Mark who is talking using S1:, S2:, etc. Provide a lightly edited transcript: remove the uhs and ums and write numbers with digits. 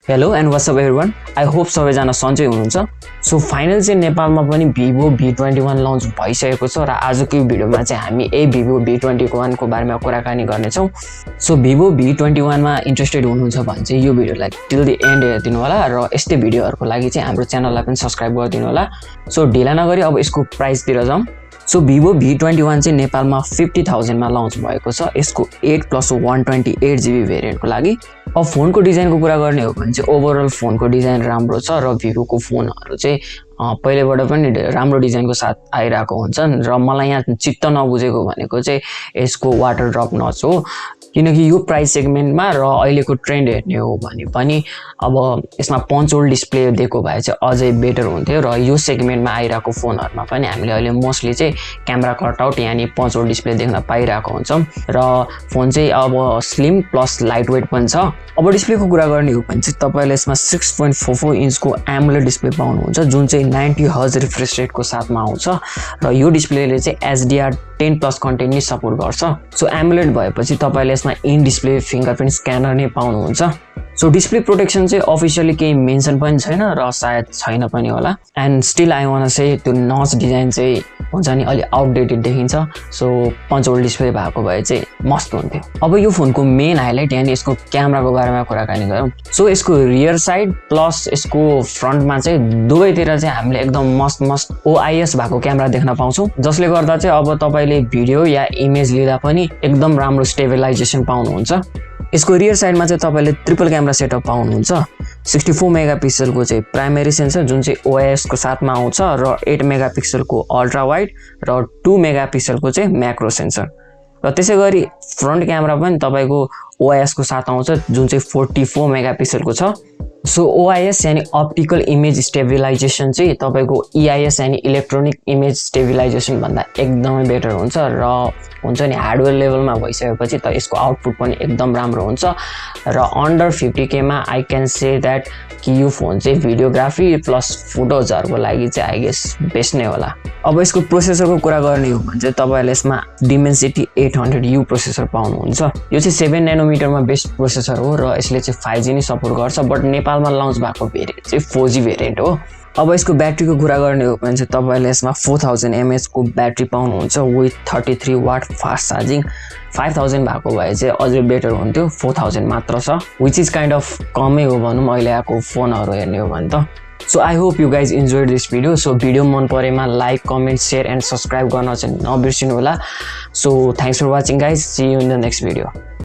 S1: Hello and what's up everyone. I hope सबैजना सन्चै हुनुहुन्छ. सो फाइनल चाहिँ नेपालमा पनि Vivo V21 लन्च भइसकेको छ र आजको भिडियोमा चाहिँ हामी Vivo V21 को बारेमा कुराकानी गर्ने छौं. सो Vivo V21 मा इन्ट्रेस्टेड हुनुहुन्छ भने चाहिँ यो भिडियोलाई टिल द एन्ड हेर्दिनु होला र यस्तै भिडियोहरुको लागि चाहिँ हाम्रो च्यानललाई पनि सब्स्क्राइब गरिदिनु होला. सो ढिला नगरी अब यसको प्राइस तिर जाउँ. सो Vivo V21 चाहिँ नेपालमा 50,000 मा लन्च भएको छ. यसको 8+128GB भेरिएन्टको लागि. अब फोनको डिजाइनको कुरा गर्ने हो भने चाहिँ ओभरअल फोनको डिजाइन राम्रो छ र Vivo को फोनहरु चाहिँ पहिलेबाट पनि राम्रो डिजाइनको साथ आइराको हुन्छन् र मलाई यहाँ चित्त नबुझेको भनेको चाहिँ यसको वाटर ड्रप नच हो. किनकि यो प्राइस सेगमेन्टमा र अहिलेको ट्रेन्ड हेर्ने हो भने पनि अब यसमा पञ्च होल डिस्प्ले दिएको भए चाहिँ अझै बेटर हुन्थ्यो र यो सेगमेन्टमा आइराको फोनहरुमा पनि हामीले अहिले मोस्टली चाहिँ क्यामेरा कटआउट यानी पञ्च होल डिस्प्ले देख्न पाइराको हुन्छौं र फोन चाहिँ अब स्लिम प्लस लाइट वेट पनि छ. अब डिस्प्लेको कुरा गर्ने हो भने चाहिँ तपाईले यसमा 6.44 इन्चको एमोलेड डिस्प्ले पाउनुहुन्छ जुन चाहिँ 90 हर्ज रिफ्रेश रेटको साथमा आउँछ र यो डिस्प्लेले चाहिँ HDR10+ कन्टेन्ट नि सपोर्ट गर्छ. सो एमोलेड भएपछि तपाईले यसमा इन डिस्प्ले फिंगरप्रिन्ट स्क्यानर नै पाउनुहुन्छ. सो डिस्प्ले प्रोटेक्सन चाहिँ अफिसियली केही मेन्सन पनि छैन र सायद छैन पनि होला. And still I want to say त्यो नच डिजाइन चाहिँ हुन्छ नि अलि आउटडेटेड देखिन्छ. सो पञ्च होल डिस्प्ले भएको भए चाहिँ मस्त हुन्थ्यो. अब यो फोनको मेन हाइलाइट यानी यसको क्यामेराको बारेमा कुराकानी गरौँ. सो यसको रियर साइड प्लस यसको फ्रन्टमा चाहिँ दुवैतिर चाहिँ हामीले एकदम मस्त OIS भएको क्यामेरा देख्न पाउँछौं जसले गर्दा चाहिँ अब तपाईले भिडियो या इमेज लिँदा पनि एकदम राम्रो स्टेबलाइजेसन पाउनुहुन्छ. यसको रियर साइडमा चाहिँ तपाईले ट्रिपल क्यामेरा सेटअप पाउनुहुन्छ. 64 मेगापिक्सलको चाहिँ प्राइमेरी सेन्सर जुन चाहिँ OIS को साथमा आउँछ र 8 मेगापिक्सलको अल्ट्रा वाइड र 2 मेगापिक्सलको चाहिँ म्याक्रो सेन्सर र त्यसैगरी फ्रन्ट क्यामेरा पनि तपाईको OIS को साथ आउँछ जुन चाहिँ 44 मेगापिक्सलको छ. सो OIS यानी अप्टिकल इमेज स्टेबिलाइजेसन चाहिँ तपाईको EIS यानी इलेक्ट्रोनिक इमेज स्टेबिलाइजेसन भन्दा एकदमै बेटर हुन्छ र हुन्छ नि हार्डवेयर लेभलमा भइसकेपछि त यसको आउटपुट पनि एकदम राम्रो हुन्छ र अन्डर 50K मा आई क्यान से दैट कि यो फोन चाहिँ भिडियोग्राफी प्लस फोटोजहरुको लागि चाहिँ आई गेस बेस्ट नै होला. अब यसको प्रोसेसरको कुरा गर्ने हो भने चाहिँ तपाईले यसमा Dimensity 800U प्रोसेसर पाउनुहुन्छ. यो चाहिँ 7 नैनोमिटरमा बेस्ट प्रोसेसर हो र यसले चाहिँ 5G नै सपोर्ट गर्छ बट नेपालमा लन्च भएको भेरिएन्ट चाहिँ 4G भेरिएन्ट हो. अब यसको ब्याट्रीको कुरा गर्ने हो भने चाहिँ तपाईले यसमा 4000 mAh को ब्याट्री पाउनुहुन्छ विथ 33 वाट फास्ट चार्जिङ. 5000 भएको भए चाहिँ अझै बेटर हुन्थ्यो. 4000 मात्र छ व्हिच इज काइन्ड अफ कमै हो भनौं अहिले आएको फोनहरु हेर्ने हो भने त. So I hope you guys enjoyed this video. So video मन परेमा like, comment, share and subscribe गर्न चाहिँ नबिर्सिनु होला. So thanks for watching guys. See you in the next video.